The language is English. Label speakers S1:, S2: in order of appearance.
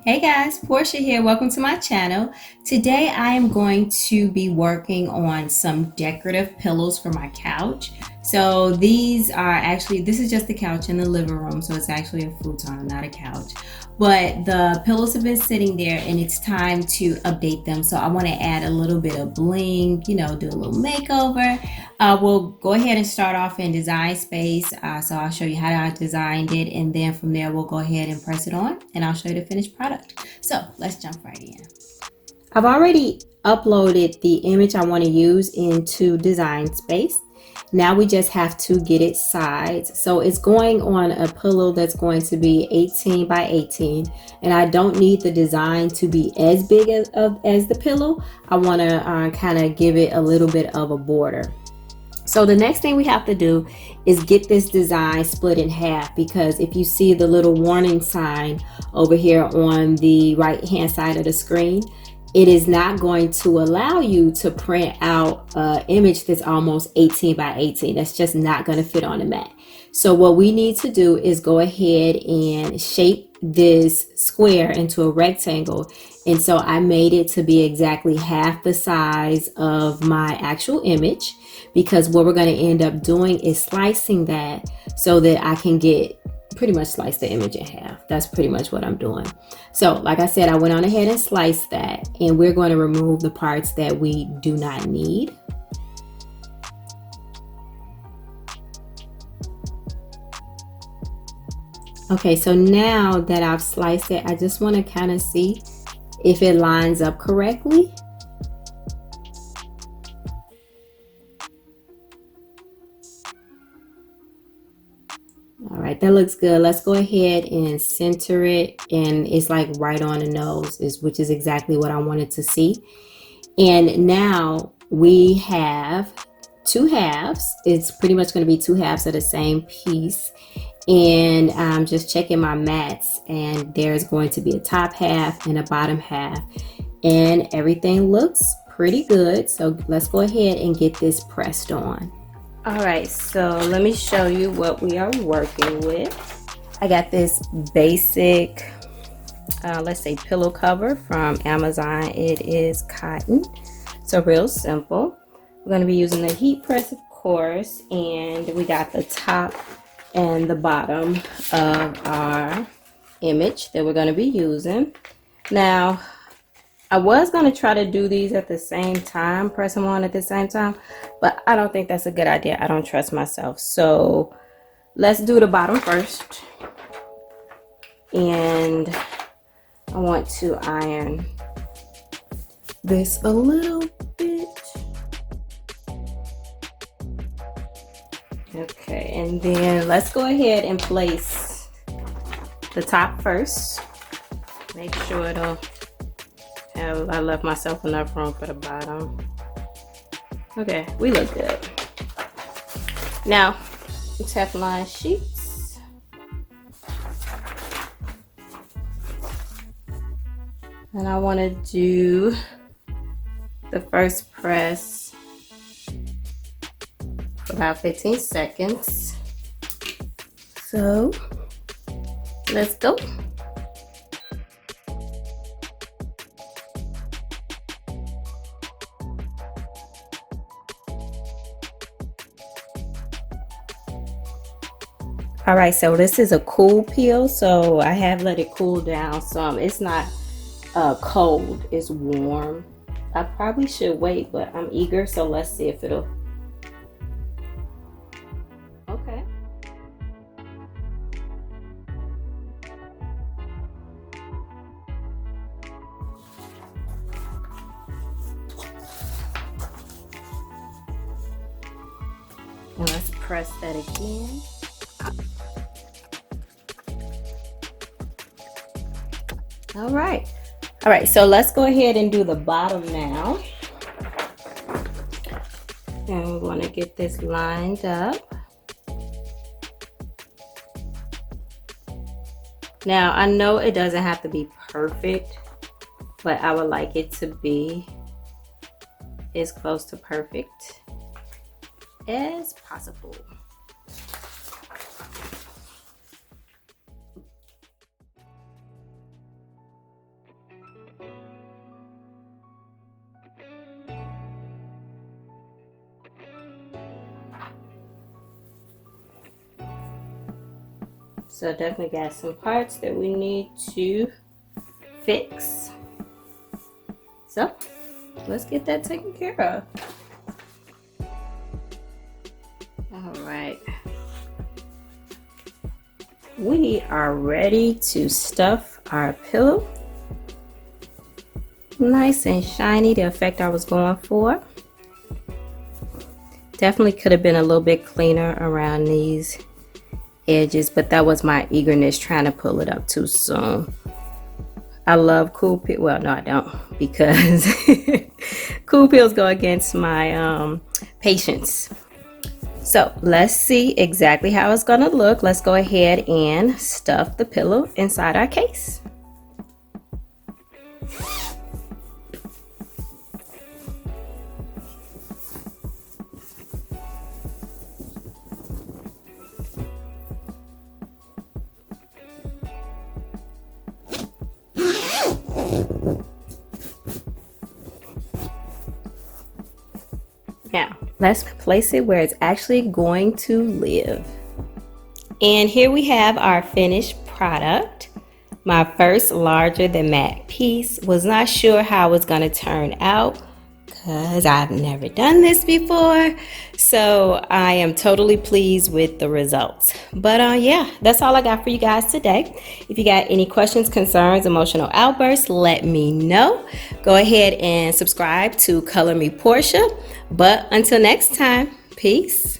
S1: Hey guys, Portia here. Welcome to my channel. Today I am going to be working on some decorative pillows for my couch. So this is just the couch in the living room, so it's actually a futon, not a couch. But the pillows have been sitting there and it's time to update them. So I want to add a little bit of bling, do a little makeover. We'll go ahead and start off in design space. So I'll show you how I designed it, and then from there we'll go ahead and press it on and I'll show you the finished product. So let's jump right in. I've already uploaded the image I want to use into design space. Now we just have to get it sized. So it's going on a pillow that's going to be 18 by 18, and I don't need the design to be as big as the pillow. I want to kind of give it a little bit of a border. So the next thing we have to do is get this design split in half, because if you see the little warning sign over here on the right hand side of the screen, it is not going to allow you to print out an image that's almost 18 by 18. That's just not going to fit on the mat. So what we need to do is go ahead and shape this square into a rectangle. And so I made it to be exactly half the size of my actual image, because what we're going to end up doing is slicing that so that I can pretty much slice the image in half. That's pretty much what I'm doing. So like I said, I went on ahead and sliced that, and we're going to remove the parts that we do not need. Okay, so now that I've sliced it, I just want to kind of see if it lines up correctly. All right, that looks good. Let's go ahead and center it, and it's like right on the nose, which is exactly what I wanted to see. And now we have two halves. It's pretty much going to be two halves of the same piece. And I'm just checking my mats, and there's going to be a top half and a bottom half, and everything looks pretty good. So let's go ahead and get this pressed on. All right, so let me show you what we are working with. I got this basic, let's say, pillow cover from Amazon. It is cotton, so real simple. We're going to be using the heat press, of course, and we got the top and the bottom of our image that we're going to be using. Now, I was going to try to do these at the same time, press them on at the same time, but I don't think that's a good idea. I don't trust myself. So let's do the bottom first. And I want to iron this a little bit. Okay, and then let's go ahead and place the top first. Make sure I left myself enough room for the bottom. Okay, we look good. Now, Teflon sheets. And I want to do the first press for about 15 seconds. So, let's go. All right, so this is a cool peel, so I have let it cool down some. It's not cold, it's warm. I probably should wait, but I'm eager, so let's see if it'll. Okay. And let's press that again. All right, so let's go ahead and do the bottom now. And we want to get this lined up. Now, I know it doesn't have to be perfect, but I would like it to be as close to perfect as possible. So definitely got some parts that we need to fix. So let's get that taken care of. All right. We are ready to stuff our pillow. Nice and shiny, the effect I was going for. Definitely could have been a little bit cleaner around these edges, but that was my eagerness trying to pull it up too soon. I love cool pills. Well, no, I don't, because cool pills go against my patience. So let's see exactly how it's gonna look. Let's go ahead and stuff the pillow inside our case. Now, let's place it where it's actually going to live. And here we have our finished product. My first larger than matte piece. Was not sure how it was going to turn out because I've never done this before. So I am totally pleased with the results. But yeah, that's all I got for you guys today. If you got any questions, concerns, emotional outbursts, let me know. Go ahead and subscribe to Color Me Portia. But until next time, peace.